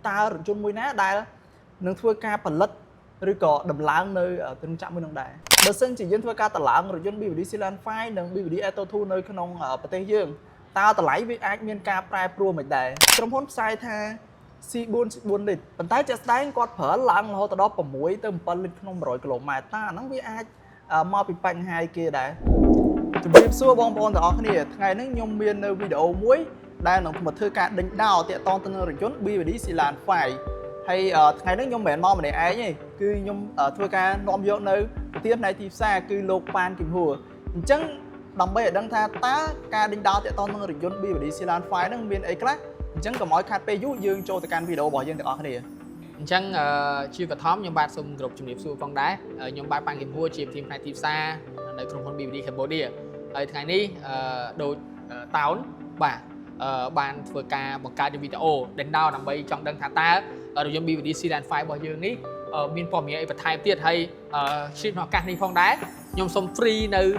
ta rồi chôn mùi ná đài nâng thua ca phần lật rồi có đầm láng nơi ở từng trạm bên nông đài đợt sinh chỉ dân thua ca tờ láng rồi dân bị đi Silan phai nâng bị đi Eto thu nơi khăn ông ở Tây Dương ta tờ lấy với ai miền ca prai pro mệt đài trong hôn sai tha si buôn lịch phần tay chặt tay quạt phở láng hồ tờ đó bầm muối tầm phần lịch không rồi kilo mà ta nắng với ai mò bị bành hai kia đài chúng biết xưa bong bong tờ này ngày nắng nhung miền nơi video muối đây là một thư ca đánh đào tiện ton tân rồi chốn bi đi Silan phải hay ngày nắng nhung mền mò mà để ai nhỉ cứ nhung thư ca nom vô nơi tiếp này thì xa cứ lô pan kìm hùa chẳng đồng bây ở đăng tha tá ca đánh đào tiện ton tân rồi chốn bi đi Silan phải nắng miền ấy khác chẳng có mọi khát pe dụ dương cho cái video bỏ dương tờ này chẳng chưa có thóm nhưng bạn xung group chụp xu phong đá nhưng bạn pan kìm hùa chìm team này thì xa nơi không con bi đi Cambodia ngày ní đồ táo bà ban vừa ca một ca video đánh đau nằm bay trong đăng thả ta ở đầu zombie đi Silan phai bao nhiêu ní miền Pom miền vật thay tiết hay ship họ can đi phong đá nhom sông free nơi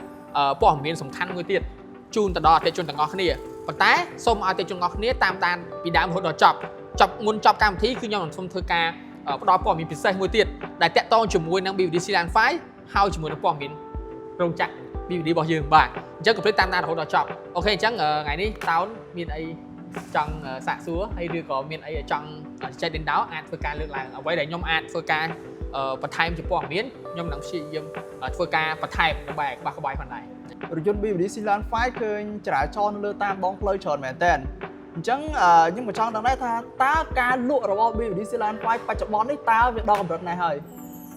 Pom miền sông thanh người tiết chun tận đó để chun tận ngõ kia vật té sông ở để chun ngõ kia tam tan bị đám hốt đó chọc nguồn chọc cam thí cứ nhom sông thưa ca đó Pom miền pizza người tiết đại tẹt to chủng mùi năng bị đi Silan phai how chủng mùi nó Pom miền rong chặt bị bao nhiêu bà chắc có phải tam tan hốt đó chọc ok chắc ngày ní tao miền ấy trong xạ xúa hay đưa có miền ấy ở trong chạy đến đó ăn phơi ca lược lại ở vậy để nhom ăn phơi ca bật thay cho bỏ miến nhom nắng xì nhom phơi ca bật thay bài ba cái bài phần này rồi chôn bi đi Silan phái khơi trả cho nó lơ tam bóng lơi tròn mẹ tên chẳng nhưng mà trong đằng đấy tha ta ca lụa rồi bi đi Silan phái phải chọn bón đấy ta việc đo cầm đợt này hơi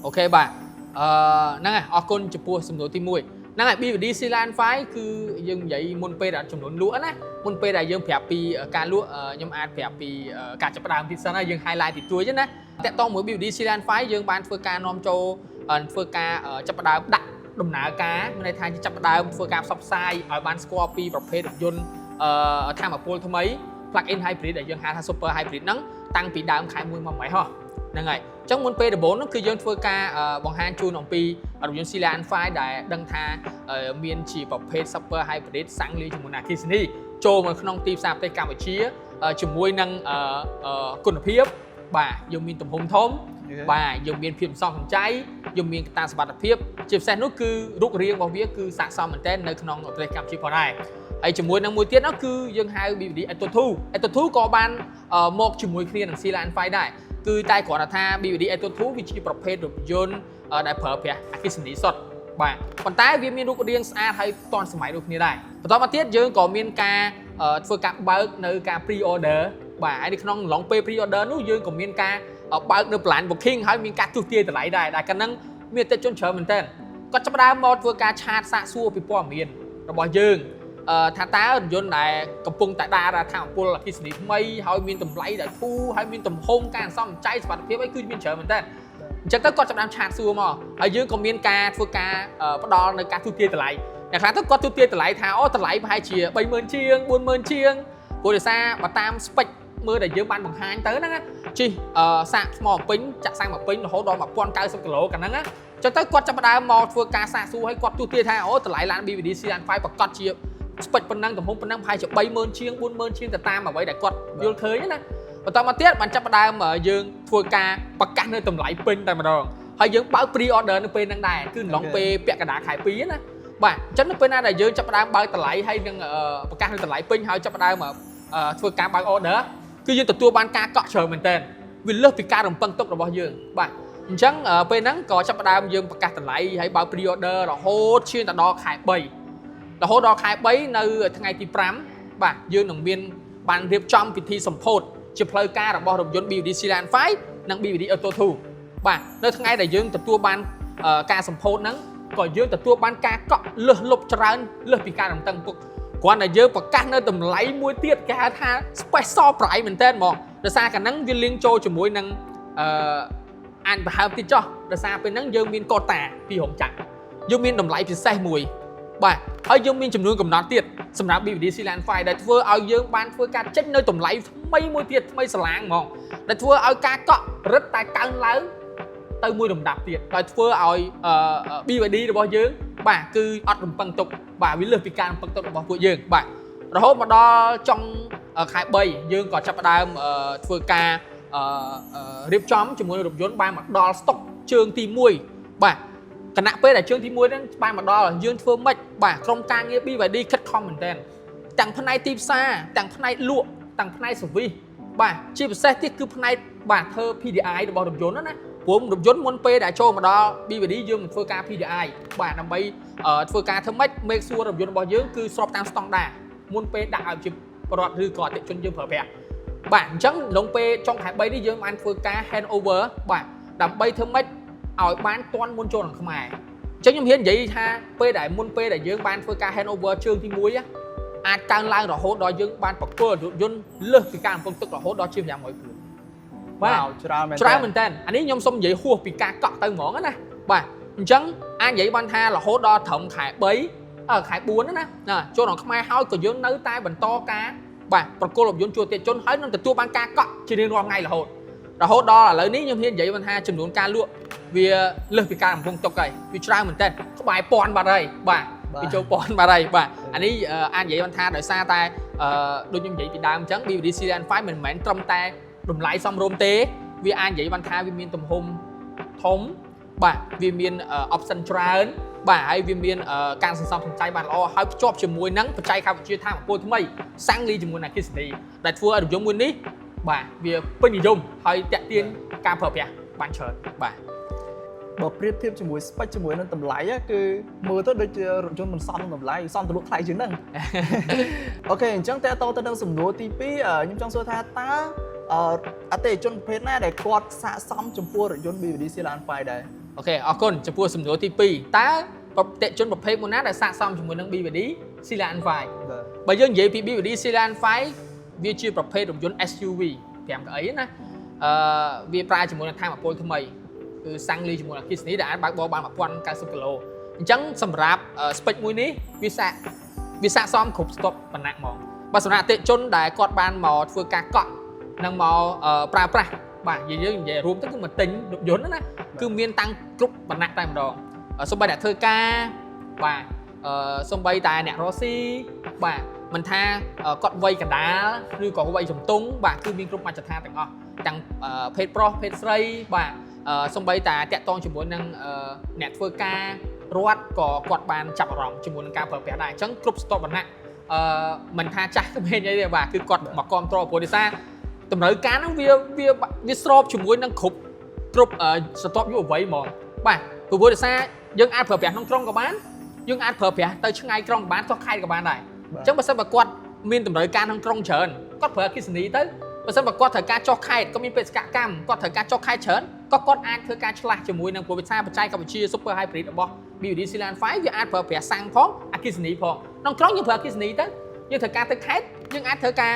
ok bà năng này ở con chụp bùa sầm nổi tim mũi năng này bi đi Silan phái cứ dừng vậy môn pe đã chủng nón lúa nè môn pe đã dừng phèo pi ca lúa nhom ăn phèo pi cả chập đàm thì sao này dừng highlight thì chuối chứ nèแต่ต้องมือบิวดีซีแลนด์ไฟยังบานเฟอร์การนอมโจเฟอร์กาจับดาวดักดมหนาการในทางจับดาวเฟอร์การซับไซบานสกอร์ปีประเภทยนต์ทางแบบโพลทำไมพลักอินไฮบริดแต่ยังหาทางซูเปอร์ไฮบริดนั้นตั้งปีดาวขายมวยมาใหม่ฮะนั่นไงจังมวลเปย์เดบนั่นคือยนต์เฟอร์กาบางฮันจูนของปียนต์ซีแลนด์ไฟได้ดังทางเมียนชีประเภทซูเปอร์ไฮบริดสังลีจมูกนาคิสนี่โจมันขนมตีซาเปกามเชียจมูกนั่งคุณภาพbà dùng miền tùng hùng thốn bà dùng miền phim songของใจ dùng miền taสบัดเพียบจีบแซนนู้คือรูปเรียงบางวิคือสะสมเหมือนเต้นในขนมตัวกรรมชีพพอได้ไอ้จมูกนางมวยเตี้ยนั่นคือยังให้บีดีไอ้ตัวทูก็บานหมกจมูกเคลียร์หนังซีแลนด์ไฟได้คือใต้ก่อนท่าบีดีไอ้ตัวทูวิธีประเภทรถยนต์ได้เผยเพียอาคิสนีสดบ่าคนใต้วิมีรูปเรียงสะอาดให้ตอนสมัยรูปนี้ได้ตอนมาเตี้ยยังก็มีการฝึกการเบิกในการพรีออเดอร์บ่าไอ้ที่ขนมหลงเปย์พรีออเดอร์นู้ยังก็มีการเบิกในแผนบุกคิงให้มีการจุดเตี้ยแต่ไหลได้กันนั่งมีแต่จนเชิญเหมือนเต้นก็จะมาได้หมดฝึกการชาร์จสะสู้ไปป้อมเมียนเราบอกยังท่าตายนต์ได้กำปงแต่ดาราทางพวกเราคิดสนิทไม่ให้มีตุ่มไหลได้ทูให้มีตุ่มโฮมการซ่อมใจสบัดเพียบไอ้คือมีเชิญเหมือนเต้นจากนั้นก็จะนำชาร์จสู้มาไอ้ยังก็มีการฝึกการประดอนในการจุดเตี้ยแต่ไหลอย่างครั้งถ้าก็จุดเตี้ยแต่ไหลท้าแต่ไหลไปให้เชียร์70,000 เชียง40,000 เชียงโบเดซ่ามาตามสเปกมือได้เยอะบ้านบางฮันเตอร์นั่นนะจีสะหมอกปิ้งจะสร้างหมอกปิ้งโหดอนแบบปอนเก้าสิบกิโลกันนั่นนะจนตั้งกอดจะมาได้หมอกฝึกการสะสู้ให้กอดจุดเตี้ยท้าแต่ไหลล้านบีบีดีซีอันไฟประกอดเชียร์สเปกเป็นนั่งแต่ผมเป็นนั่งพายจะ70,000 เชียง40,000 เชียงแต่ตามมาไว้ได้กอดโยนเคยนั่นนะตอนมาเตี้ยมันจะมาได้มายืนฝึกการประกันในตุ่มไหลปิ้งแต่มาดองให้ยืนเป้าพรีออเดอร์ในปีนั่งได้คือหลงปีเปียกกระดาษขายปีนะบ่าฉันเป็นอะไรยืนจะมาได้ใบตะไหลให้ยังประกันในตะไหลปิ้งให้จะมาได้มาฝึกการใบออเดอร์คือยืนตัวบ้านกาเกาะเชิญเหมือนเต้นวิลเลอร์ปีการของปังตกระบยืนบ่าฉันเป็นนั่งก่อจะมาได้ยืนประกันตะไหลให้ใบพรีออเดอร์เราโฮเชียนแต่ดอขายใบเราโฮดอขายใบในทั้งไงที่พร้ำบ่ายืนหนุ่มเมียนบันเรียบจอมพิธีสมโพธิจะเพลย์การระบบยนต์บีดีซีแลนด์ไฟนั่งบีดีออโต้ทูบ่าในทั้งไงแต่ยืนตัวบ้านการสมโพธินั้นก็ยืนตัวบ้านกาเกาะเลือดลบจรันเลือดปีการของตังปุกก่อนแต่ยืนประกันในตุ่มไหลมวยเตี้ยแกท่าสเปซซอลไพร์เหมือนเต้นมองแต่ซากันนั่งยืนเลี้ยงโจจมวยนั่งอ่านไปหาติดจ่อแต่ซาเป็นนั่งยืนมีนกอตาพี่หงจักยืนมีนตุ่มไหลเป็นไส้มวยบ่าเอายืนมีนจำนวนกับน็อตเตี้ยสำหรับบีดีซีแลนด์ไฟได้ทั่วเอายืนบ้านทั่วการเช็ดในตุ่มไหลไม่มวยเตี้ยไม่สลางมองได้ทั่วเอากาเกาะรถตายกลางไหลtới mùi đồng đạp tiệt rồi phơi ỏi bi và đi rồi bao nhiêu bà cứ ọt đồng bằng tục bà với lừa bị can bằng tục bao nhiêu dương bà rồi hôm mà đo trong khai bay dương còn chấp đam phơi ca រៀបចំជាមួយរថយន្តបានមកដល់ស្តុកជើងទី1បាទគណៈពេលដែលជើងទី1ហ្នឹងបានមកដល់យើងធ្វើម៉េចបាទក្រុមការងារ BYD ខិតខំមែនតើទាំងផ្នែកទីផ្សារទាំងផ្នែកលក់ទាំងផ្នែក service បាទជាពិសេសទៀតគឺផ្នែកបាទធ្វើ PDI របស់រថយន្តណាព្រោះរថយន្តមុនពេលដែលចូលមកដល់ BYD យើងនឹងធ្វើការ PDI បាទដើម្បីធ្វើការធ្វើម៉េច make sure រថយន្តរបស់យើងគឺស្របតាមស្តង់ដារមុនពេលដាក់ឲ្យជាប្រវត្តិឬក៏អតិថិជនយើងប្រើប្រាស់បាទអញ្ចឹងឡងពេលចុងខែ3នេះយើងបានធ្វើការ hand over បាទដើម្បីធ្វើម៉េចឲ្យបានទាន់មុនចូលក្នុងខ្មែរអញ្ចឹងខ្ញុំហ៊ាននិយាយថាពេលដែលមុនពេលដែលយើងបានធ្វើការ hand over ជើងទី1អាចកើនឡើងរហូតដល់យើងបានប្រគល់រថយន្តលើសពីការកំពុងទឹករហូតដល់ជា500គ្រឿងបាទច្រើនមែនតើអានេះខ្ញុំសុំនិយាយហួសពីការកក់ទៅហ្មងណាបាទអញ្ចឹងអាចនិយាយបានថារហូតដល់ត្រឹមខែ3ខែ4ណាចូលក្នុងខ្មែរហើយក៏យើងនៅតែបន្តការបាទប្រគល់រថយន្តជួលទាជនហើយនឹងទទួលបានការកក់ជារៀងរាល់ថ្ងៃរហូតដល់ឥឡូវនេះខ្ញុំហ៊ាននិយាយបានថាចំនួនការលក់វាលើសពីការកំពុងទុកហើយវាច្រើនមែនតើក្បែរ1000បាត់ហើយបាទវាចូល1000បាត់ហើយបាទអានេះអាចនិយាយបានថាដោយសារតែដូចខ្ញុំនិយាយពីដើមអញ្ចឹង BYD Series 5មិនមែនត្រឹមតែតម្លៃសមរម្យទេវាអាចនិយាយបានថាវាមានទំហំធំបាទវាមាន option ច្រើនបាទហើយវាមានការសន្សំសំចៃបានល្អហើយភ្ជាប់ជាមួយនឹងបច្ចេកវិទ្យាថាមពលថ្មីសាំងលីជាមួយនឹងអគ្គិសនីដែលធ្វើឲ្យរថយន្តមួយនេះបាទវាពេញនិយមហើយតាក់ទាញការប្រើប្រាស់បានច្រើនបាទបើប្រៀបធៀបជាមួយ spec ជាមួយនឹងតម្លៃគឺមើលទៅដូចជារថយន្តមិនសមនឹងតម្លៃសមទៅលក់ថ្លៃជាងហ្នឹងអូខេអញ្ចឹងតើតទៅនឹងសំណួរទី2ខ្ញុំចង់សួរថាតើអតិថិជនប្រភេទណាដែលគាត់ស័ក្តិសមចំពោះរថយន្ត BYD Series 5ដែរអូខេអរគុណចំពោះសំណួរទី2តើអតិថិជនប្រភេទមួយណាដែលស័ក្តិសមជាមួយនឹង BYD Series 5បើយើងនិយាយពី BYD Series 5វាជាប្រភេទរថយន្ត SUV 5កៅអីណាវាប្រើជាមួយនឹងថាមពលថ្មីគឺសាំងលីជាមួយនឹងអគ្គិសនីដែលអាចបើកបរបាន1090គីឡូអញ្ចឹងសម្រាប់ spec មួយនេះវាស័ក្តិសមគ្រប់ស្ទប់បណ្ណៈហ្មងបើសម្រាប់អតិថិជនដែលគាត់បានមកធ្វើការកក់និងមកប្រើប្រាស់បាទយើងនិយាយរួមទៅគឺមកទិញរថយន្តណាគឺមានតាំងគ្រប់បណ្ណៈតែម្ដងសូម្បីតែធ្វើការបាទសូម្បីតែអ្នករស់ស៊ីបាទមិនថាគាត់វ័យកណ្ដាលឬក៏វ័យជំទង់បាទគឺមានគ្រប់មជ្ឈដ្ឋានទាំងអស់ទាំងភេទប្រុសភេទស្រីបាទសូម្បីតែតាក់ទងជាមួយនឹងអ្នកធ្វើការរដ្ឋក៏គាត់បានចាប់អារម្មណ៍ជាមួយនឹងការប្រើប្រាស់ដែរអញ្ចឹងគ្រប់ស្ទប់វណ្ណៈមិនថាចាស់ក្មេងអីទេបាទគឺគាត់មកគ្រប់គ្រងព្រោះដោយសារតម្រូវការហ្នឹងវាស្របជាមួយនឹងគ្រប់ស្ទប់យុវវ័យហ្មងបាទព្រោះដោយសារយើងអាចប្រើប្រាស់ក្នុងក្រុងក៏បានយើងអាចប្រើប្រាស់ទៅឆ្ងាយក្រុងក៏បានចុះខេត្តក៏បានដែរអញ្ចឹងបើសិនបើគាត់មានតម្រូវការក្នុងក្រុងច្រើនគាត់ប្រើអគ្គិសនីទៅបើសិនបើគាត់ត្រូវការចុះខេត្តក៏មានបេសកកម្មគាត់ត្រូវការចុះខេត្តច្រើនក៏គាត់អាចធ្វើការឆ្លាស់ជាមួយនឹងវិសាបច្ចេកវិទ្យា Super Hybrid របស់ BYD Series 5វាអាចប្រើប្រាស់សាំងផងអគ្គិសនីផងក្នុងក្រុងយើងប្រើអគ្គិសនីទៅយើងត្រូវការទៅខេត្តយើងអាចធ្វើការ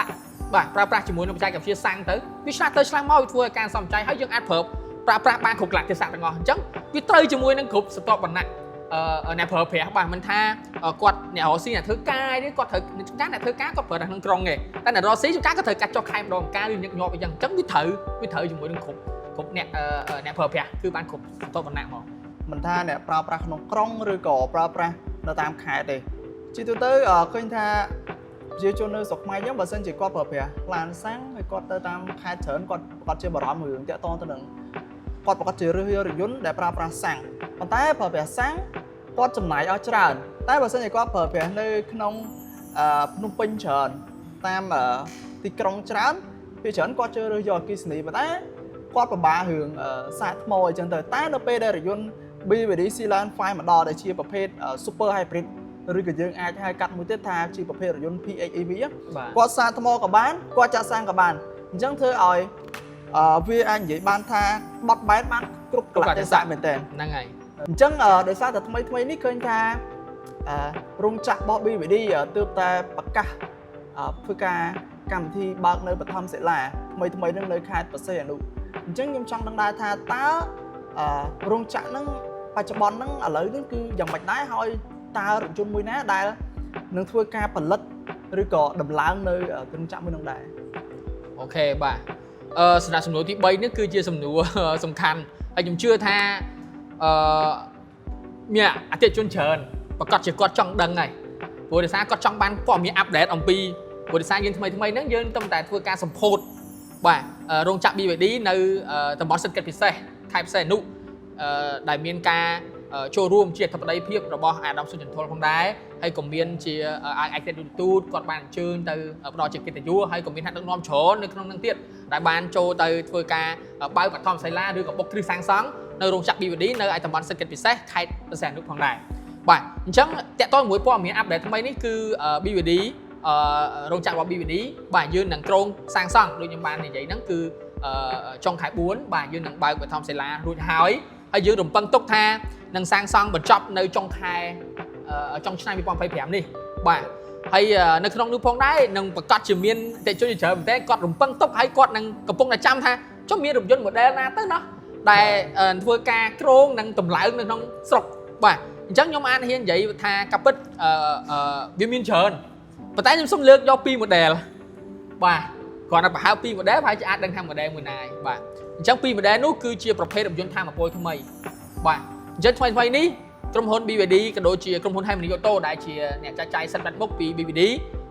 ដាក់បាទប្រើប្រាស់ជាមួយនឹងបច្ចេកវិទ្យាសាំងទៅវាឆ្លាស់ទៅឆ្លាស់មកវាធ្វើឲ្យការសំចៃហើយយើងអាចប្រើប្រាស់បានគ្រប់កលៈទេសៈទាំងអស់អញ្ចឹងវាត្រូវជាមួយនឹងគ្រប់ស្ទប់វណ្ណៈអ្នកប្រើប្រាស់បាទមិនថាគាត់អ្នករកស៊ីអ្នកធ្វើការនេះគាត់ត្រូវអ្នកធ្វើការគាត់ប្រើតែក្នុងក្រុងទេតែអ្នករកស៊ីជួនកាលក៏ត្រូវកាត់ចុះខែម្ដងម្កាលវាញឹកញាប់អីចឹងអញ្ចឹងវាត្រូវជាមួយនឹងគ្រប់អ្នកប្រើប្រាស់គឺបានគ្រប់ស្ទប់វណ្ណៈមកមិនថាអ្នកប្រើប្រាស់ក្នុងក្រុងឬក៏ប្រើប្រាស់នៅតាមខេត្តទេជាទូទៅឃើញថាជាជននៅស្រុកខ្មែរយើងបើសិនជាគាត់ប្រើប្រាស់ឡានសាំងហើយគាត់ទៅតាមខេត្តច្រើនគាត់ជាបារម្ភរឿងតាក់ទងទៅនឹងគាត់ប្រកាសជារើសរថយន្តដែលប្រើប្រាស់សាំងប៉ុន្តែប្រើប្រាស់សាំងគាត់ចំណាយអស់ច្រើនតែបើសិនជាគាត់ប្រើប្រាស់នៅក្នុងភ្នំពេញច្រើនតាមទីក្រុងច្រើនពីច្រើនគាត់ជឿរើសយកអគ្គិសនីប៉ុន្តែគាត់ពិបាករឿងសាកថ្មអីចឹងទៅតែនៅពេលដែលរថយន្ត BYD Series 5មកដល់ដែលជាប្រភេទ Super Hybrid ឬក៏យើងអាចហៅកាត់មួយទៀតថាជាប្រភេទរថយន្ត PHEV គាត់សាកថ្មក៏បានគាត់ចាក់សាំងក៏បានអញ្ចឹងធ្វើឲ្យវាអាចនិយាយបានថាបត់បែនបានគ្រប់កលៈទេសៈមែនតើហ្នឹងហើយអញ្ចឹងដោយសារតែថ្មីនេះឃើញថារោងចក្ររបស់ BYD ទើបតែប្រកាសធ្វើការកម្មវិធីបើកនៅបឋមសិលាថ្មីនឹងនៅខេត្តបរសៃអនុអញ្ចឹងខ្ញុំចង់ដឹងដែរថាតើរោងចក្រហ្នឹងបច្ចុប្បន្នហ្នឹងឥឡូវហ្នឹងគឺយ៉ាងម៉េចដែរហើយតើរថយន្តមួយណាដែលនឹងធ្វើការផលិតឬក៏ដំឡើងនៅរោងចក្រមួយនោះដែរអូខេបាទសម្រាប់សំណួរទី3នេះគឺជាសំណួរសំខាន់ហើយខ្ញុំជឿថាមានអតិថិជនច្រើនប្រកាសជាគាត់ចង់ដឹងហើយព្រោះដោយសារគាត់ចង់បានព័ត៌មានអាប់ដេតអំពីព្រោះដោយសារយើងថ្មីហ្នឹងយើងតែធ្វើការសម្ពោធបាទ រោងចក្រ BYD នៅតំបន់សេដ្ឋកិច្ចពិសេសខេត្តផ្សេងនោះដែលមានការចូលរួមជាអធិបតីភាពរបស់អាដាមសុនចន្ទថុលផងដែរហើយក៏មានជាឯកទេសទូតគាត់បានអញ្ជើញទៅផ្ដល់ជាកិត្តិយសហើយក៏មានហេតុដឹកនាំច្រើននៅក្នុងនឹងទៀតដែលបានចូលទៅធ្វើការបើកបឋមសិលាឬក៏បុកគ្រឹះសាងសង់នៅរោងចក្រ BYD នៅឯតំបន់សេដ្ឋកិច្ចពិសេសខេត្តព្រះសីហនុផងដែរបាទអញ្ចឹងតកតមួយព័ត៌មានអាប់ដេតថ្មីនេះគឺ BYD រោងចក្ររបស់ BYD បាទយើងនឹងក្រុងសាងសង់ដូចខ្ញុំបាននិយាយហ្នឹងគឺចុងខែ4បាទយើងនឹងបើកបឋមសិលារួចហើយយើងរំពឹងទុកថានឹងសាងសង់បញ្ចប់នៅចុងឆ្នាំ2025នេះបាទហើយនៅក្នុងនោះផងដែរនឹងប្រកាសជាមានតេជជនច្រើនមែនតើគាត់រំពឹងទុកហើយគាត់នឹងកំពុងតែចាំថាចុះមានរថយន្ត model ណាទៅណោះដែលធ្វើការក្រងនិងតម្លើងនៅក្នុងស្រុកបាទអញ្ចឹងខ្ញុំអាចហ៊ាននិយាយថាកាពិតវាមានច្រើនប៉ុន្តែខ្ញុំសូមលើកយក2 model បាទគាត់តែប្រហែល2 model ហើយអាចដឹងថា model មួយណាបាទអញ្ចឹង2 model នោះគឺជាប្រភេទរថយន្តថាមពលថ្មីបាទអញ្ចឹងថ្មីនេះក្រុមហ៊ុន BYD ក៏ដូចជាក្រុមហ៊ុន Harmony Auto ដែលជាអ្នកចែកចាយសិនបាត់មុខពី BYD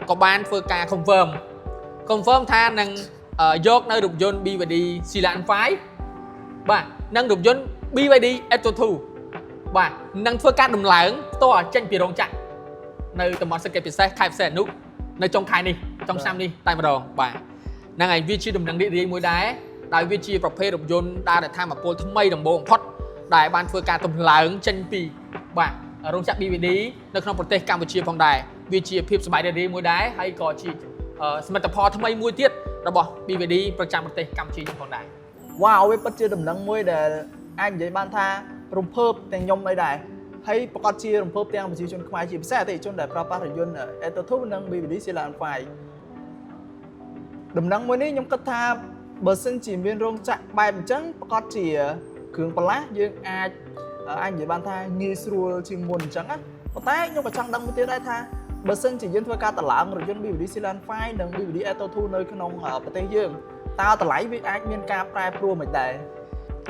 ក៏បានធ្វើការ confirm ថានឹងយកនៅរថយន្ត BYD Sedan 5បាទនិងរថយន្ត BYD Atto 2បាទនឹងធ្វើការដំឡើងផ្ទាល់ចេញពីរោងចក្រនៅតំបន់សេដ្ឋកិច្ចពិសេសខេត្តផ្សេងនោះនៅចុងខែនេះចុងឆ្នាំនេះតែម្ដងបាទហ្នឹងហើយវាជាដំណឹងរីករាយមួយដែរដោយវាជាប្រភេទរថយន្តដើរតែថាមពលថ្មីដំបូងបំផុតដែលបានធ្វើការតម្លើងចេញពីបាទរោងចក្រ BYD នៅក្នុងប្រទេសកម្ពុជាផងដែរវាជាភាពសប្បាយរីករាយមួយដែរហើយក៏ជាសមិទ្ធផលថ្មីមួយទៀតរបស់ BYD ប្រចាំប្រទេសកម្ពុជាផងដែរវ៉ាវវាពិតជាដំណឹងមួយដែលអាចនិយាយបានថារំភើបទាំងខ្ញុំអីដែរហើយប្រកាសជារំភើបទាំងប្រជាជនខ្មែរជាពិសេសអតិថិជនដែលប្រើប្រាស់រថយន្ត Atto 2 និង BYD Sedan 5ដំណឹងមួយនេះខ្ញុំគិតថាបើសិនជាមានរោងចក្របែបអញ្ចឹងប្រកាសជាគ្រឿងបន្លាស់យើងអាចនិយាយបានថាងាយស្រួលជាងមុនអញ្ចឹងណាប៉ុន្តែខ្ញុំក៏ចង់ដឹងមួយទៀតដែរថាបើសិនជាយើងធ្វើការតម្លើងរថយន្ត BYD Sedan 5 និង BYD Atto 2 នៅក្នុងប្រទេសយើងតើតម្លៃវាអាចមានការប្រែប្រួលមិនដែរ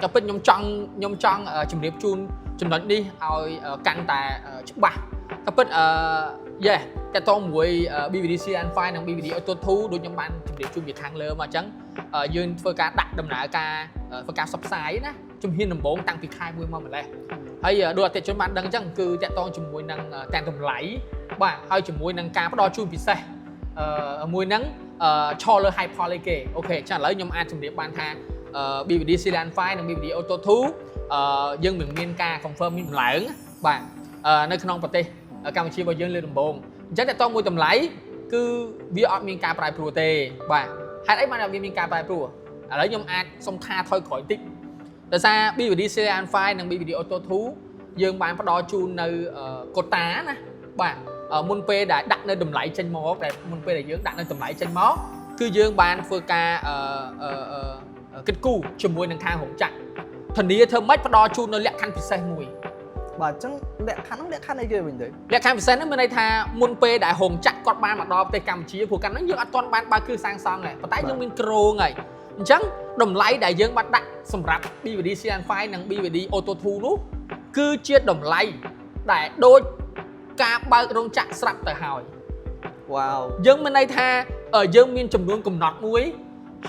ក៏ពិតខ្ញុំចង់ជម្រាបជូនចំណុចនេះឲ្យកាន់តែច្បាស់ក៏ពិតតើតមួយ BYD Sedan 5 និង BYD Atto 2ដូចខ្ញុំបានជម្រាបជូនពីខាងលើមកអញ្ចឹងយើងធ្វើការដាក់ដំណើរការធ្វើការផ្សព្វផ្សាយណាជំហានដំបូងតាំងពីខែ1មកម្លេះហើយដូចអតិថិជនបានដឹងអញ្ចឹងគឺតកតជាមួយនឹងទាំងតម្លៃបាទហើយជាមួយនឹងការផ្ដល់ជូនពិសេសមួយហ្នឹងឈរលើ high poly គេអូខេចាឥឡូវខ្ញុំអាចជម្រាបបានថា BYD Sedan 5 និង BYD Atto 2យើងនឹងមានការ confirm មានតម្លើងបាទនៅក្នុងប្រទេសកម្ពុជារបស់យើងលើដំបូងអញ្ចឹងតកតមួយតម្លៃគឺវាអត់មានការប្រែប្រួលទេបាទហេតុអីបានវាមានការប្រែប្រួលឥឡូវខ្ញុំអាចសុំថាថយក្រោយតិចដោយសារ BYD Sedan 5 និង BYD Atto 2យើងបានផ្ដល់ជូននៅកូតាណាបាទមុនពេលដែលដាក់នៅតម្លៃចេញមកតែមុនពេលដែលយើងដាក់នៅតម្លៃចេញមកគឺយើងបានធ្វើការគិតគូរជាមួយនឹងខាងរោងចក្រធានាធ្វើម៉េចផ្ដល់ជូននៅលក្ខខណ្ឌពិសេសមួយបាទអញ្ចឹងលក្ខខណ្ឌអីគេវិញទៅលក្ខខណ្ឌពិសេសហ្នឹងមានន័យថាមុនពេលដែលរោងចក្រគាត់បានមកដល់ប្រទេសកម្ពុជាព្រោះកាលហ្នឹងយើងអត់ទាន់បានបើកគ្រឹះសាងសង់ទេប៉ុន្តែយើងមានក្រងហើយអញ្ចឹងតម្លៃដែលយើងបានដាក់សម្រាប់ BYD Sedan 5 និង BYD Atto 2 នោះគឺជាតម្លៃដែលដូចការបើករោងចក្រស្រាប់ទៅហើយវ៉ាវយើងមានន័យថាយើងមានចំនួនកំណត់មួយ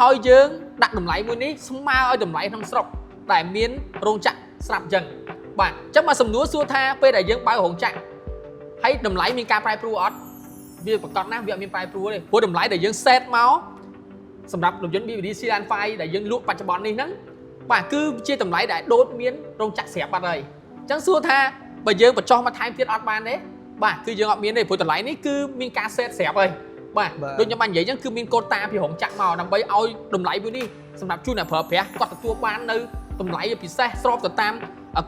ហើយយើងដាក់តម្លៃមួយនេះស្មើឲ្យតម្លៃក្នុងស្រុកដែលមានរោងចក្រស្រាប់អញ្ចឹងបាទអញ្ចឹងមកសំណួរសួរថាពេលដែលយើងបើករោងចក្រហើយតម្លៃមានការប្រែប្រួលអត់វាប្រកបណាស់វាអត់មានប្រែប្រួលទេព្រោះតម្លៃដែលយើងសេតមកសម្រាប់រថយន្ត BYD Sedan 5 ដែលយើងលក់បច្ចុប្បន្ននេះហ្នឹងបាទគឺជាតម្លៃដែលដូចមានរោងចក្រស្រាប់បាត់ហើយអញ្ចឹងសួរថាបើយើងបញ្ចុះមកថែមទៀតអត់បានទេបាទគឺយើងអត់មានទេព្រោះតម្លៃនេះគឺមានការសេតស្រាប់ហើយបាទដូចខ្ញុំបាននិយាយអញ្ចឹងគឺមានកូតាពីរោងចក្រមកដើម្បីឲ្យតម្លៃមួយនេះសម្រាប់ជូនអ្នកប្រើប្រាស់គាត់ទទួលបាននៅតម្លៃពិសេសស្របទៅតាម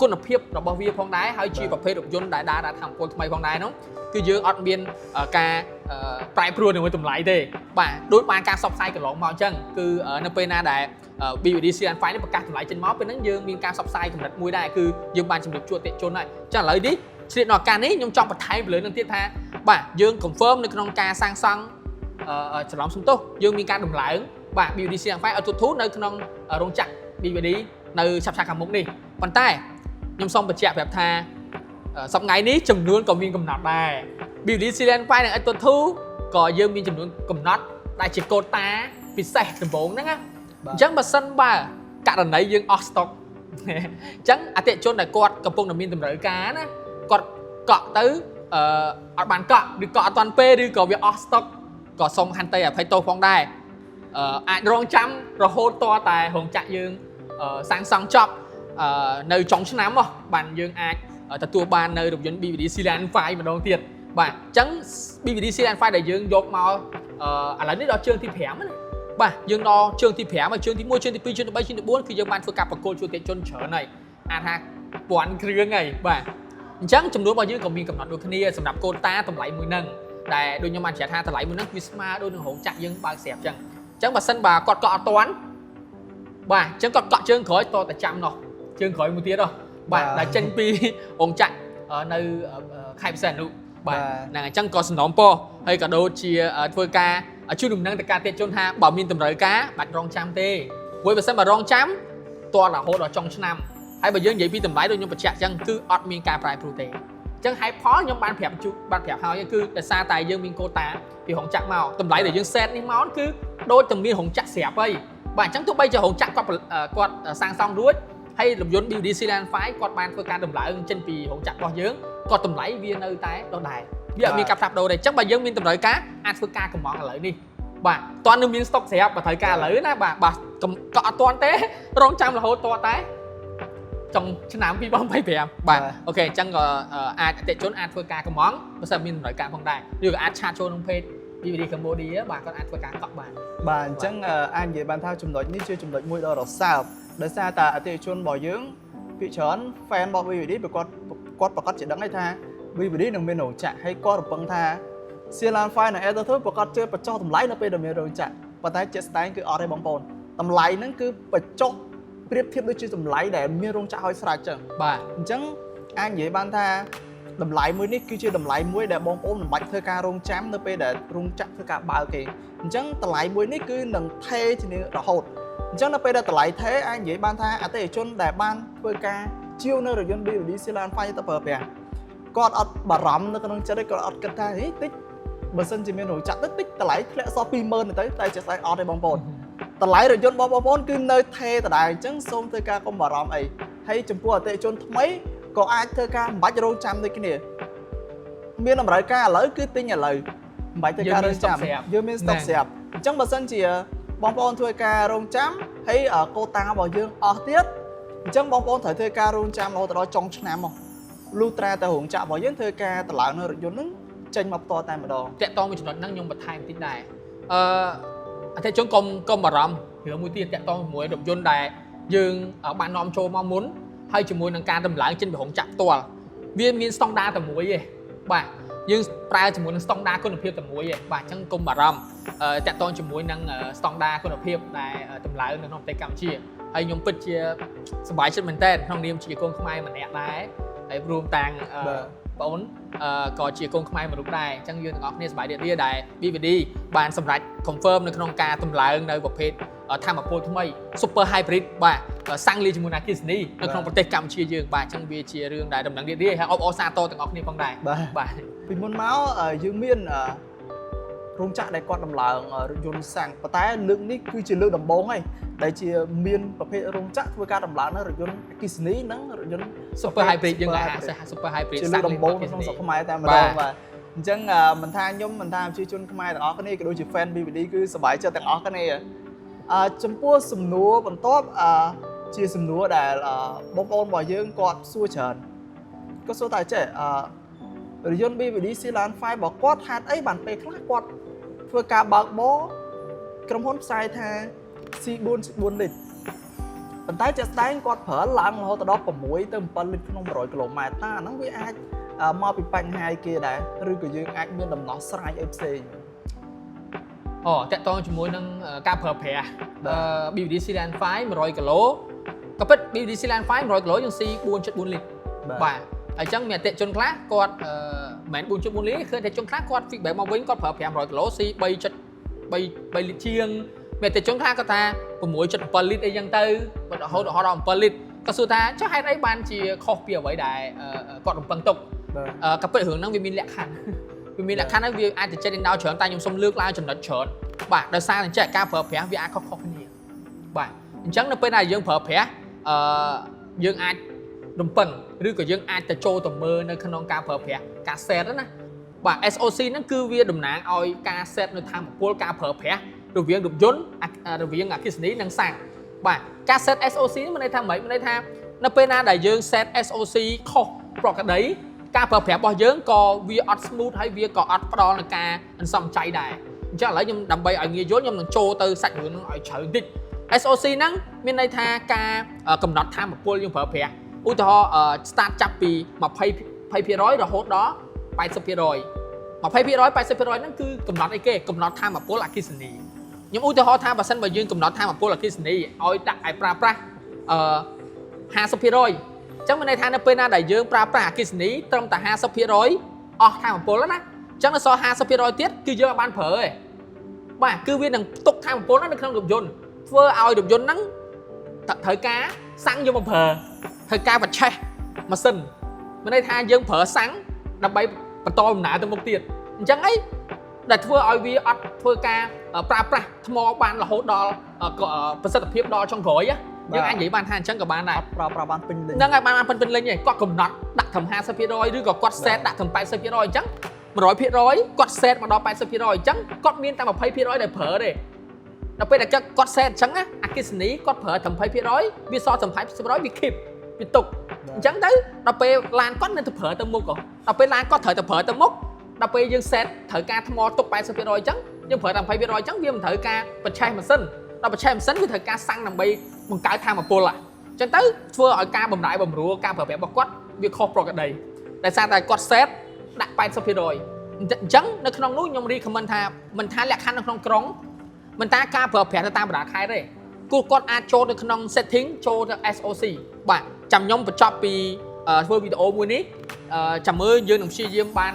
គុណភាពរបស់វាផងដែរហើយជាប្រភេទរថយន្តដែលដើរតាមពលថ្មីផងដែរនោះគឺយើងអត់មានការប្រែប្រួលជាមួយតម្លៃទេបាទដូចបានការផ្សព្វផ្សាយកន្លងមកអញ្ចឹងគឺនៅពេលណាដែល BYD Sedan 5 នេះប្រកាសតម្លៃចេញមកពេលហ្នឹងយើងមានការផ្សព្វផ្សាយកម្រិតមួយដែរគឺយើងបានជំរាបជូនអតិថិជនហើយអញ្ចឹងឥឡូវនេះឆ្លៀតនៅឱកាសនេះខ្ញុំចង់បន្ថែមលើនឹងទៀតថាបាទយើង confirm នៅក្នុងការសាងសង់ច្រឡំសំទោសយើងមានការដំឡើងបាទ BYD Sedan 5 Atto 2 នៅក្នុងរោងចក្រ BYD នៅឆាប់ៗខាងមុខនេះប៉ុន្តែខ្ញុំសូមបញ្ជាក់ប្រាប់ថាសប្តាហ៍ថ្ងៃនេះចំនួនក៏មានកំណត់ដែរ BYD Sedan 5 និង Atto 2 ក៏យើងមានចំនួនកំណត់ដែលជាកូតាពិសេសដំបូងហ្នឹងណា ចឹងបើសិនបើករណីយើងអស់ stock ចឹងអតិថិជនដែលគាត់កំពុងតែមានតម្រូវការណាគាត់កក់ទៅអត់បានកក់ឬកក់អត់ទាន់ពេលឬក៏វាអស់ stock ក៏សូមខន្តីអភ័យទោសផងដែរអាចរងចាំរហូតតតែរោងចក្រយើងសាងសង់ចប់នៅចុងឆ្នាំហ៎បានយើងអាចទទួលបាននៅរថយន្ត BVD Sealand 5 ម្ដងទៀតបាទអញ្ចឹង BVD Sealand 5 ដែលយើងយកមកឥឡូវនេះដល់ជើងទី5ណាបាទយើងដល់ជើងទី5ហើយជើងទី1ជើងទី2ជើងទី3ជើងទី4គឺយើងបានធ្វើការប្រកួតជួបអតិថិជនច្រើនហើយអាចថាពាន់គ្រឿងហើយបាទអញ្ចឹងចំនួនរបស់យើងក៏មានកំណត់ដូចគ្នាសម្រាប់កូតាតម្លៃមួយហ្នឹងដែលដូចខ្ញុំបានប្រាប់ថាតម្លៃមួយហ្នឹងវាស្មើដូចនឹងរោងចក្រយើងបើកស្រាប់អញ្ចឹងបើសិនបើគាត់កក់អត់ទាន់បាទអញ្ចឹងគាត់កក់ជើងក្រោយតតែចាំនោះជើងក្រោយមួយទៀតហ៎បាទដែលចេញពីរោងចក្រនៅខេត្តពិសេសនោះបាទហ្នឹងអញ្ចឹងក៏សំណូមពរហើយក៏ដូចជាធ្វើការជួយដំណឹងទៅការទាក់ជន់ថាបើមានតម្រូវការបាច់រងចាំទេព្រោះបើសិនបើរងចាំតរហូតដល់ចុងឆ្នាំហើយបើយើងនិយាយពីតម្លៃដូចខ្ញុំបញ្ជាក់អញ្ចឹងគឺអត់មានការប្រែប្រួលទេអញ្ចឹងហេតុផលខ្ញុំបានប្រាប់ហើយគឺដោយសារតែយើងមានកូតាពីរោងចក្រមកតម្លៃដែលយើង set នេះមកគឺដូចតែមានរោងចក្រស្រាប់ហើយបាទអញ្ចឹងទោះបីជារោងចក្រគាត់សាងសង់រួចហើយរថយន្ត BVD Sealand 5 គាត់បានធ្វើការដំឡើងចេញពីរោងចក្ររបស់យើងគាត់តម្លៃវានៅតែដដែលវាអត់មានការផ្លាស់ប្ដូរទេអញ្ចឹងបើយើងមានតម្រូវការអាចធ្វើការកំងឥឡូវនេះបាទតើនៅមាន stock ស្រាប់បើត្រូវការឥឡូវណាបាទក៏អត់ទាន់ទេរងចាំរហូតតតែចុងឆ្នាំ2025បាទអូខេអញ្ចឹងក៏អាចអតិថិជនអាចធ្វើការកំងបើសិនមានតម្រូវការផងដែរឬក៏អាចឆាតចូលក្នុង page BVD Cambodia បាទគាត់អាចធ្វើការកក់បានបាទអញ្ចឹងអាចនិយាយបានថាចំណុចនេះជាចំណុចមួយដ៏រសើបដោយសារតែអតិថិជនរបស់យើងភាគច្រើន fan របស់ BVD គាត់ប្រកាសជាដឹងហើយថា BVD នឹងមានរោងចក្រហើយគាត់រំពឹងថា Sealand 5 និង Etotu ប្រកាសជាបញ្ចុះតម្លៃនៅពេលដែលមានរោងចក្រប៉ុន្តែជាក់ស្ដែងគឺអត់ទេបងប្អូនតម្លៃហ្នឹងគឺបញ្ចុះប្រៀបធៀបដូចជាតម្លៃដែលមានរោងចក្រឲ្យស្រេចចឹងបាទអញ្ចឹងអាចនិយាយបានថាតម្លៃមួយនេះគឺជាតម្លៃមួយដែលបងប្អូនមិនបាច់ធ្វើការរងចាំនៅពេលដែលរោងចក្រធ្វើការបើកទេអញ្ចឹងតម្លៃមួយនេះគឺនឹងថេរជារហូតអញ្ចឹងនៅពេលដែលតម្លៃថេរអាចនិយាយបានថាអតិថិជនដែលបានធ្វើការជាវនៅរថយន្ត BVD Sealand 5ទៅប្រើប្រាស់គាត់អត់បារម្ភនៅក្នុងចិត្តគាត់អត់គិតថាហីតិចបើសិនជាមានរោងចក្រតិចតម្លៃធ្លាក់សល់ 20000 ទៅតែជាស្អីអត់ទេបងប្អូនតម្លៃរថយន្តរបស់បងប្អូនគឺនៅថេរដដែលអញ្ចឹងសូមធ្វើការកុំបារម្ភអីហើយចំពោះអតិថិជនថ្មីក៏អាចធ្វើការមិនបាច់រងចាំដូចគ្នាមានតម្រូវការឥឡូវគឺទិញឥឡូវមិនបាច់ធ្វើការរងចាំយើងមាន stock ស្រាប់អញ្ចឹងបើសិនជាបងប្អូនធ្វើការរងចាំហើយកូតារបស់យើងអស់ទៀតអញ្ចឹងបងប្អូនត្រូវធ្វើការរងចាំរហូតដល់ចុងឆ្នាំមកលុះត្រាតែរោងចក្ររបស់យើងធ្វើការតម្លើងនៅរថយន្តហ្នឹងចេញមកផ្ទាល់តែម្ដងតាក់តងមួយចំណុចហ្នឹងខ្ញុំបន្ថែមតិចដែរអតិថិជនកុំបារម្ភរឿងមួយទៀតតាក់តងជាមួយរថយន្តដែលយើងបាននាំចូលមកមុនហើយជាមួយនឹងការតម្លើងចេញពីរោងចក្រផ្ទាល់វាមានស្តង់ដារតែមួយទេបាទយើងប្រើជាមួយនឹងស្តង់ដារគុណភាពតែមួយទេបាទអញ្ចឹងកុំបារម្ភតាក់ទងជាមួយនឹងស្តង់ដារគុណភាពដែលតម្លើងនៅក្នុងប្រទេសកម្ពុជាហើយខ្ញុំពិតជាសប្បាយចិត្តមែនទែនក្នុងនាមជាកូនខ្មែរម្នាក់ដែរហើយរួមទាំងបងក៏ជាកូនខ្មែរមួយរូបដែរអញ្ចឹងយើងទាំងអស់គ្នាសប្បាយរីករាយដែល BVD បានសម្រេច confirm នៅក្នុងការតម្លើងនៅប្រភេទធម្មពលថ្មី Super Hybrid បាទសាំងលាយជាមួយនឹងអគ្គិសនីនៅក្នុងប្រទេសកម្ពុជាយើងបាទអញ្ចឹងវាជារឿងដែលដំណឹងរីករាយហើយអបអរសាទរទាំងអស់គ្នាផងដែរបាទពីមុនមកយើងមានរោងចក្រដែលគាត់ដំឡើងរថយន្តសាំងប៉ុន្តែលើកនេះគឺជាលើកដំបូងហើយដែលជាមានប្រភេទរោងចក្រធ្វើការដំឡើងនៅរថយន្តអគ្គិសនីនិងរថយន្ត Super Hybrid យើងហៅ Super Hybrid សាំងដំបូងក្នុងស្រុកខ្មែរតែម្ដងបាទអញ្ចឹងមិនថាខ្ញុំមិនថាប្រជាជនខ្មែរទាំងអស់គ្នាក៏ដូចជា fan BVD គឺសប្បាយចិត្តទាំងអស់គ្នាចំពោះសំណួរបន្ទាប់ជាសំណួរដែលបងប្អូនរបស់យើងគាត់សួរច្រើនគាត់សួរថាចេះរថយន្ត BVD Sealand 5របស់គាត់ហេតុអីបានពេលខ្លះគាត់ធ្វើការបើកបរក្រុមហ៊ុនផ្សាយថា C4 លីត្រប៉ុន្តែជាក់ស្ដែងគាត់ប្រើឡើងរហូតដល់6ទៅ7លីត្រក្នុង100គីឡូម៉ែត្រតាហ្នឹងវាអាចមកពីបញ្ហាគេដែរឬក៏យើងអាចមានដំណោះស្រាយអីផ្សេងតាក់ទងជាមួយនឹងការប្រើប្រាស់ BVD Sealand 5 100គីឡូក៏ពិត BVD Sealand 5 100គីឡូយើង C4.4 លីត្របាទអញ្ចឹងមានអតិថិជនខ្លះគាត់មិនមែន 4.4 លីត្រគឺអតិថិជនខ្លះគាត់ feedback មកវិញគាត់ប្រើ500គីឡូ C 3.3 លីត្រជាងមានអតិថិជនខ្លះគាត់ថា 6.7 លីត្រអីចឹងទៅរហូតដល់7លីត្រក៏សួរថាចុះហេតុអីបានជាខុសពីអ្វីដែលគាត់រំពឹងទុកក៏ពិតរឿងហ្នឹងវាមានលក្ខខណ្ឌហើយវាអាចទៅចេញដល់ច្រើនតែខ្ញុំសូមលើកឡើងចំណុចច្រើនបាទដោយសារតែចេះការប្រើប្រាស់វាអាចខុសគ្នាប chẳng nó bên này dương phở phé dương ai đồng bằngឬក៏យើងអាចទៅចូលទៅមើលនៅក្នុងការប្រើប្រាស់ការ set ណាបាទ SOC ហ្នឹងគឺវាតំណាងឲ្យការ set នៅថាមពលការប្រើប្រាស់រវាងរថយន្តរវាងអគ្គិសនីនិងសាំងបាទការ set SOC នេះមានន័យថាម៉េចមានន័យថានៅពេលណាដែលយើង set SOC ខុសប្រក្រតីការប្រើប្រាស់របស់យើងក៏វាអត់ smooth ហើយវាក៏អត់ផ្ដល់នឹងការអន្សំចៃដែរអញ្ចឹងឥឡូវខ្ញុំដើម្បីឲ្យងាយយល់ខ្ញុំនឹងចូលទៅសាច់រឿងហ្នឹងឲ្យជ្រៅបន្តិច SOC ហ្នឹងមានន័យថាការកំណត់ថាមពលយើងប្រើប្រាស់ឧទាហរណ៍ start ចាប់ពី 20% រហូតដល់ 80% 20% 80%ហ្នឹងគឺកំណត់អីគេកំណត់ថាមពលអគ្គិសនីខ្ញុំឧទាហរណ៍ថាបើសិនបើយើងកំណត់ថាមពលអគ្គិសនីឲ្យដាក់ឲ្យប្រើប្រាស់50% អញ្ចឹងមានន័យថានៅពេលណាដែលយើងប្រើប្រាស់អគ្គិសនីត្រឹមតែ 50% អស់ថាមពលណាអញ្ចឹងនៅសល់ 50% ទៀតគឺយើងអត់បានប្រើទេបាទគឺវានឹងទុកថាមពលនៅក្នុងរថយន្តធ្វើឲ្យរថយន្តហ្នឹងត្រូវការសាំងយកមកប្រើត្រូវការបច្ឆេះម៉ាស៊ីនមានន័យថាយើងប្រើសាំងដើម្បីបន្តដំណើរទៅមុខទៀតអញ្ចឹងអីដែលធ្វើឲ្យវាអត់ធ្វើការប្រើប្រាស់ថ្មបានរហូតដល់ប្រសិទ្ធភាពដល់ចុងក្រោយយើងអាចនិយាយបានថាអញ្ចឹងក៏បានដែរប្រើបានពេញលេញហ្នឹងហើយបានពេញលេញឯងគាត់កំណត់ដាក់ត្រឹម 50% ឬក៏គាត់ set ដាក់ត្រឹម 80% អញ្ចឹង 100% គាត់ set មកដល់ 80% អញ្ចឹងគាត់មានតែ 20% ដែលប្រើទេដល់ពេលដែលគាត់ set អញ្ចឹងណាអគ្គិសនីគាត់ប្រើត្រឹម 20% វាសល់ត្រឹម 80%វា keep វាទុកអញ្ចឹងទៅដល់ពេលឡានគាត់នៅទៅប្រើទៅមុខដល់ពេលឡានគាត់ត្រូវទៅប្រើទៅមុខដល់ពេលយើង set ត្រូវការថ្មទុក 80% អញ្ចឹងយើងប្រើតែ 20% អញ្ចឹងវាមិនត្រូវការបច្ឆេះម៉ាស៊ីនដល់បច្ឆេះម៉ាស៊ីនវាត្រូវការសាំងដើម្បីបង្កើតថាមពលអញ្ចឹងទៅធ្វើឲ្យការបំរើបំរួលការប្រើប្រាស់របស់គាត់វាខុសប្រក្រតីដោយសារតែគាត់ set ដាក់ 80% អញ្ចឹងនៅក្នុងនោះខ្ញុំ recommend ថាមិនថាលក្ខខណ្ឌនៅក្នុងក្រុងមិនថាការប្រើប្រាស់ទៅតាមបណ្ដាខេត្តទេគូគាត់អាចចូលទៅក្នុង setting ចូលទៅ SOC បាទចាំខ្ញុំបញ្ចប់ពីធ្វើវីដេអូមួយនេះចាំមើលយើងនឹងព្យាយាមបាន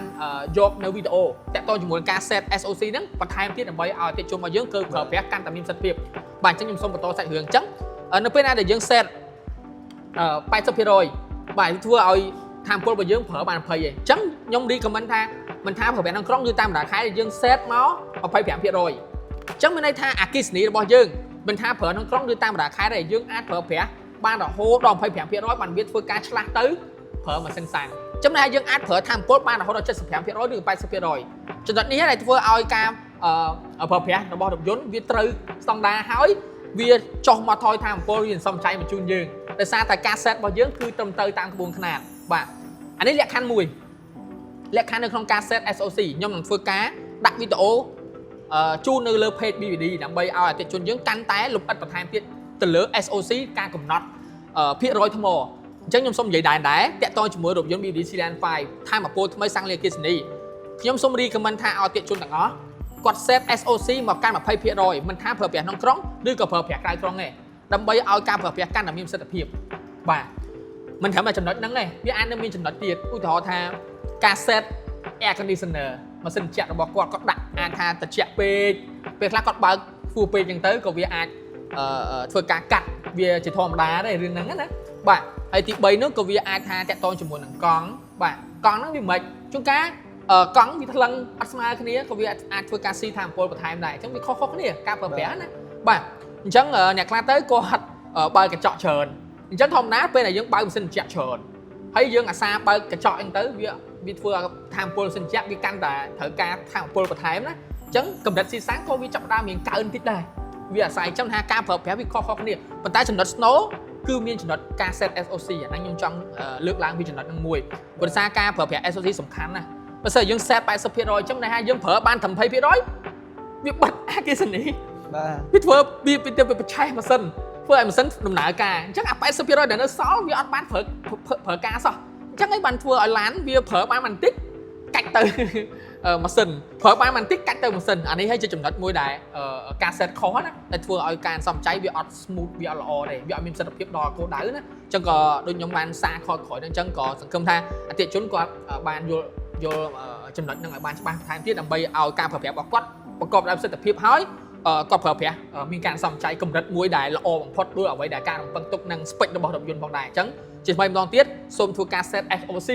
យកនៅវីដេអូតាក់ទងជាមួយការ set SOC ហ្នឹងបន្ថែមទៀតដើម្បីឲ្យអតិថិជនរបស់យើងគឺប្រើប្រាស់កាន់តែមានប្រសិទ្ធភាពបាទអញ្ចឹងខ្ញុំសូមបន្តសាច់រឿងអញ្ចឹងនៅពេលណាដែលយើង set 80% បាទធ្វើឲ្យថាមពលរបស់យើងប្រើបាន 20% អញ្ចឹងខ្ញុំ recommend ថាមិនថាប្រើប្រាស់ក្នុងក្រុងឬតាមបណ្ដាខេត្តយើង set មក 25% អញ្ចឹងមានន័យថាអគ្គិសនីរបស់យើងមិនថាប្រើក្នុងក្រុងឬតាមបណ្ដាខេត្តទេយើងអាចប្រើប្រាស់បានរហូតដល់ 25% បានវាធ្វើការឆ្លាស់ទៅប្រើម៉ាស៊ីនសាំងចំណែកយើងអាចប្រើថាមពលបានរហូតដល់ 75% ឬ 80% ចំណុចនេះដែលធ្វើឲ្យការប្រើប្រាស់របស់រថយន្តវាត្រូវស្តង់ដារហើយវាចុះមកថយថាមពលវាសំចៃមកជូនយើងដោយសារតែការ set របស់យើងគឺត្រឹមត្រូវតាមក្បួនខ្នាតបាទអានេះលក្ខខណ្ឌមួយលក្ខខណ្ឌនៅក្នុងការ set SOC ខ្ញុំនឹងធ្វើការដាក់វីដេអូជូននៅលើ page BVD ដើម្បីឲ្យអតិថិជនយើងកាន់តែលម្អិតបន្ថែមទៀតទៅលើ SOC ការកំណត់ភាគរយថ្មអញ្ចឹងខ្ញុំសូមនិយាយដែរតាក់ទងជាមួយរថយន្ត BVD Sedan 5ថាមពលថ្មីសាំងលាអគ្គិសនីខ្ញុំសូម recommend ថាឲ្យអតិថិជនទាំងអស់គាត់ set SOC មកកាន់ 20% មិនថាប្រើប្រាស់ក្នុងក្រុងឬក៏ប្រើប្រាស់ក្រៅក្រុងទេដើម្បីឲ្យការប្រើប្រាស់កាន់តែមានប្រសិទ្ធភាពបាទមិនត្រឹមតែចំណុចហ្នឹងទេវាអាចនឹងមានចំណុចទៀតឧទាហរណ៍ថាការ set air conditioner ម៉ាស៊ីនត្រជាក់របស់គាត់គាត់ដាក់អាចថាត្រជាក់ពេកពេលខ្លះគាត់បើកខ្ពស់ពេកអញ្ចឹងទៅក៏វាអាចធ្វើការកាត់វាជាធម្មតាដែររឿងហ្នឹងណាបាទហើយទី3នោះក៏វាអាចថាតាក់ទងជាមួយនឹងកង់បាទកង់ហ្នឹងវាមិនជួនកាលកង់វាថ្លឹងអត់ស្មើគ្នាក៏វាអាចធ្វើការស៊ីថាមពលបន្ថែមដែរអញ្ចឹងវាខុសៗគ្នាការប្រើប្រាស់ណាបាទអញ្ចឹងអ្នកខ្លះទៅគាត់បើកកញ្ចក់ច្រើនអញ្ចឹងធម្មតាពេលដែលយើងបើកម៉ាស៊ីនត្រជាក់ច្រើនហើយយើងអាសាបើកកញ្ចក់អញ្ចឹងទៅវាធ្វើឲ្យថាមពលសិនជាក់វាកាន់តែត្រូវការថាមពលបន្ថែមណាអញ្ចឹងកម្រិតស៊ីសាំងក៏វាចាប់ផ្ដើមមានកើនតិចដែរវាអាស្រ័យចំថាការប្រើប្រាស់វាខុសៗគ្នាប៉ុន្តែចំណុច snow គឺមានចំណុចការ set SOC អាហ្នឹងខ្ញុំចង់លើកឡើងពីចំណុចហ្នឹងមួយព្រោះសារការប្រើប្រាស់ SOC សំខាន់ណាបើសិនយើង set 80% អញ្ចឹងន័យថាយើងប្រើបានត្រឹម 20% វាបាត់អគ្គិសនីបាទវាធ្វើវាទៅបច្ឆេះម៉ាស៊ីនធ្វើឲ្យម៉ាស៊ីនដំណើរការអញ្ចឹងអា 80% ដែលនៅសល់វាអត់បានប្រើការសោះអញ្ចឹងឯងបានធ្វើឲ្យឡានវាប្រើបានបន្តិចកាច់ទៅម៉ាស៊ីនប្រើបានបន្តិចកាច់ទៅម៉ាស៊ីនអានេះហើយជាចំណុចមួយដែលការ set ខុសណាដែលធ្វើឲ្យការសំចៃវាអត់ smooth វាអត់ល្អទេវាអត់មានប្រសិទ្ធភាពដល់គោលដៅណាអញ្ចឹងក៏ដូចខ្ញុំបានសារខលក្រោយហ្នឹងអញ្ចឹងក៏សង្ឃឹមថាអតិថិជនគាត់បានយល់ចំណុចហ្នឹងឲ្យបានច្បាស់បន្ថែមទៀតដើម្បីឲ្យការប្រើប្រាស់របស់គាត់ប្រកបដោយប្រសិទ្ធភាពហើយគាត់ប្រើប្រាស់មានការសំចៃកម្រិតមួយដែលល្អបំផុតដូចអ្វីដែលការរំពឹងទុកនឹង spec របស់រថយន្តផងដែរអញ្ចឹងជាថ្មីម្ដងទៀតសូមធ្វើការ set SOC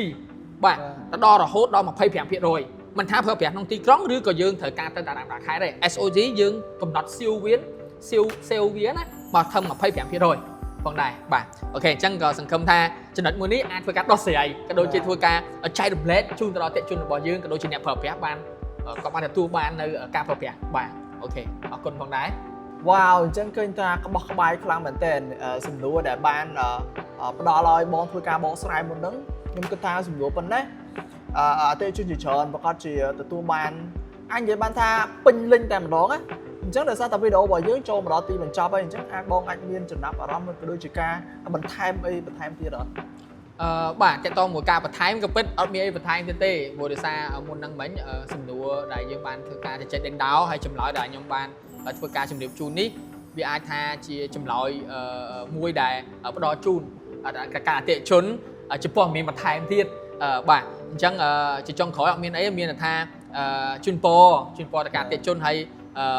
បាទដល់រហូតដល់ 25% មិនថាប្រើប្រាស់ក្នុងទីក្រុងឬក៏យើងត្រូវការទៅតាមខេត្តដែរ SOC យើងកំណត់ seal វាណា មកធំ25%ផងដែរបាទអូខេអញ្ចឹងក៏សង្ឃឹមថាចំណុចមួយនេះអាចធ្វើការដោះស្រាយក៏ដូចជាធ្វើការចែករំលែកជូនទៅដល់អតិថិជនរបស់យើងក៏ដូចជាអ្នកប្រើប្រាស់បានក៏បានទទួលបាននៅការប្រើប្រាស់បាទអូខេអរគុណផងដែរ វ៉ាវអញ្ចឹងឃើញថាក្បោះក្បាយខ្លាំងមែនទែនសំណួរដែលបានផ្ដល់ឲ្យបងធ្វើការបកស្រាយមុនហ្នឹងខ្ញុំគិតថាសំណួរប៉ុណ្ណេះអតិថិជនជាច្រើនប្រកាសជាទទួលបានអាចនិយាយបានថាពេញលេញតែម្ដងណាអញ្ចឹងដោយសារតែវីដេអូរបស់យើងចូលមកដល់ទីបញ្ចប់ហើយអញ្ចឹងបងអាចមានចំណាប់អារម្មណ៍ក៏ដូចជាការបន្ថែមអីបន្ថែមទៀតអត់ បាទតើតមួយការបន្ថែមក៏ពិតអត់មានអីបន្ថែមទៀតទេព្រោះដោយសារមុនហ្នឹងមិញសំណួរដែលយើងបានធ្វើការជជែកដេញដោលហើយចម្លើយដែលខ្ញុំបានធ្វើការជម្រាបជូននេះវាអាចថាជាចម្លើយមួយដែលផ្ដល់ជូនការអតិថិជនចំពោះមានបន្ថែមទៀតបាទអញ្ចឹងជាចុងក្រោយអត់មានអីមានតែថាជូនពរទៅការអតិថិជនហើយ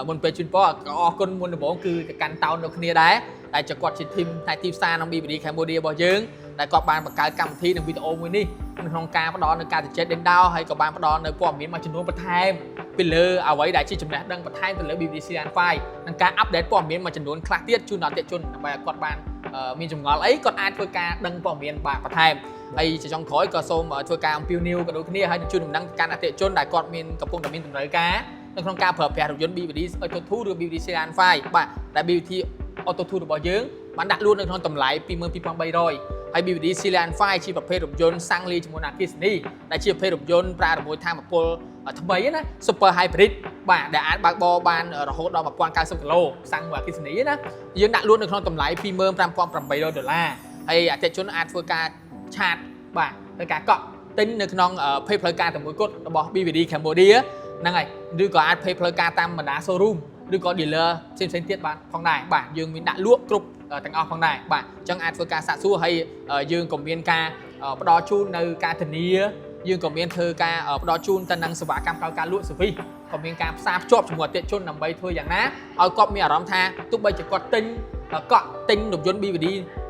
មុនពេលជូនពរក៏អរគុណមុនដំបូងគឺទៅកាន់តោននៅគ្នាដែរដែលជាគាត់ជាធីមតែទីផ្សារក្នុង BBD Cambodia របស់យើងដែលគាត់បានបង្កើតកម្មវិធីនិងវីដេអូមួយនេះក្នុងការផ្ដល់នៅការជជែកដេញដោលហើយក៏បានផ្ដល់នៅព័ត៌មានមួយចំនួនបន្ថែមពីលើអ្វីដែលជាចំណេះដឹងបន្ថែមទៅលើ BBD Sealand 5និងការអាប់ដេតព័ត៌មានមួយចំនួនខ្លះទៀតជូនដល់អតិថិជនដើម្បីឲ្យគាត់បានមានចម្ងល់អីគាត់អាចធ្វើការដឹងព័ត៌មានបន្ថែមហើយជាចុងក្រោយក៏សូមធ្វើការអំពាវនាវក៏ដូចគ្នាហើយនឹងជូនដំណឹងកាន់អតិថិជនដែលគាត់មានកំពុងតែមានតម្រូវការនៅក្នុងការប្រើប្រាស់រថយន្ត BBD Auto 2 ឬ BBD Sealand 5បាទដែល BBD Auto 2 របស់យើងបានដាក់លក់នៅក្នុងតម្លៃ 22,300 ហើយ BBD Sealand 5ជាប្រភេទរថយន្តសាំងលាយជាមួយនឹងអគ្គិសនីដែលជាប្រភេទរថយន្តប្រើជាមួយថាមពលថ្មីណា Super Hybrid បាទដែលអាចបើកបរបានរហូតដល់ 1090 គីឡូសាំងមួយអគ្គិសនីណាយើងដាក់លក់នៅក្នុងតម្លៃ $25,800 ហើយអតិថិជនអាចធ្វើការឆាតបាទធ្វើការកក់ទិញនៅក្នុង page ផ្លូវការតែមួយគត់របស់ BBD Cambodia ហ្នឹងហើយឬក៏អាច page ផ្លូវការតាមបណ្ដា showroom ឬក៏ dealer ផ្សេងៗទៀតបាទផងដែរបាទយើងមានដាក់លក់គ្រប់ទាំងអស់ផងដែរបាទអញ្ចឹងអាចធ្វើការសាកសួរហើយយើងក៏មានការផ្ដល់ជូននៅការធានាយើងក៏មានធ្វើការផ្ដល់ជូនទៅនឹងសេវាកម្មក្រៅការលក់ service ក៏មានការផ្សារភ្ជាប់ជាមួយអតិថិជនដើម្បីធ្វើយ៉ាងណាឲ្យគាត់មានអារម្មណ៍ថាទោះបីជាគាត់ទិញកក់ទិញរថយន្ត BBD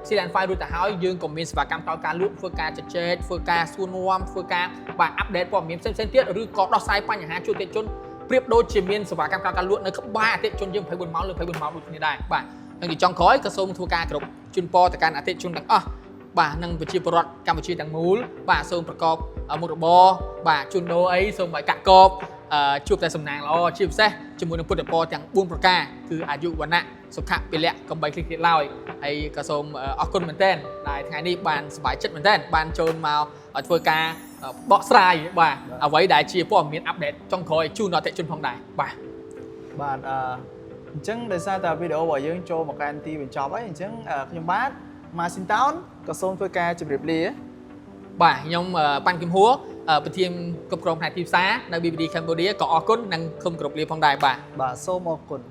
Sealand 5រួចទៅហើយយើងក៏មានសេវាកម្មក្រៅការលក់ធ្វើការជជែកធ្វើការសួរនាំធ្វើការបាទអាប់ដេតព័ត៌មានផ្សេងៗទៀតឬក៏ដោះស្រាយបញ្ហាជួបអតិថិជនប្រៀបដូចជាមានសេវាកម្មក្រៅការលក់នៅក្បែរអតិថិជនយើង24ម៉ោងលើ24ម៉ោងដូចគ្នាដែរបាទហើយទីចុងក្រោយក៏សូមធ្វើការគ្រប់ជូនពរទៅកាន់អតិថិជនទាំងអស់បាទនិងប្រជាពលរដ្ឋកម្ពុជាទាំងមូលបាទសូមប្រកបមុខរបរបាទជូនដូរអីសូមឲ្យកាក់កបជួបតែសំណាងល្អជាពិសេសជាមួយនឹងពុទ្ធពរទាំង4ប្រការគឺអាយុវណ្ណៈសុខៈពលៈកំបីគ្លៀងគ្លាតឡើយហើយក៏សូមអរគុណមែនទែនដែលថ្ងៃនេះបានសប្បាយចិត្តមែនទែនបានចូលមកធ្វើការបកស្រាយបាទអ្វីដែលជាព័ត៌មានអាប់ដេតចុងក្រោយជូនដល់អតិថិជនផងដែរបាទអញ្ចឹងដោយសារតែវីដេអូរបស់យើងចូលមកកាន់ទីបញ្ចប់ហើយអញ្ចឹងខ្ញុំបាទម៉ាស៊ីនតោនក៏សូមធ្វើការជម្រាបលាបាទខ្ញុំប៉ាន់គឹមហួរប្រធានគ្រប់គ្រងផ្នែកទីផ្សារនៅ BBD Cambodia ក៏អរគុណនិងសូមគោរពលាផងដែរបាទសូមអរគុណ